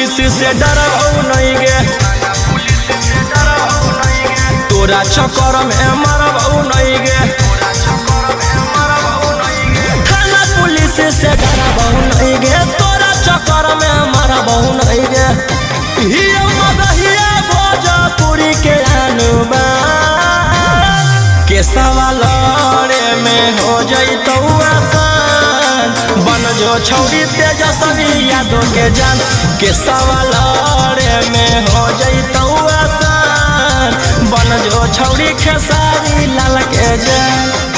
Police से डरबौ नहीं गे, तोरा चक्कर में मरबौ नहीं गे, थाना पुलिस से डरबौ नहीं गे, तोरा चक्कर में मरबौ नहीं गे। भोजपुरी के अनुबान के सवाल में हो जैतौ आसान, बन जो छौरी तेजस्वी यादव के जान के सवाल में हो जैतौ आसान, बन जो छौरी खेसारी लाल के जान।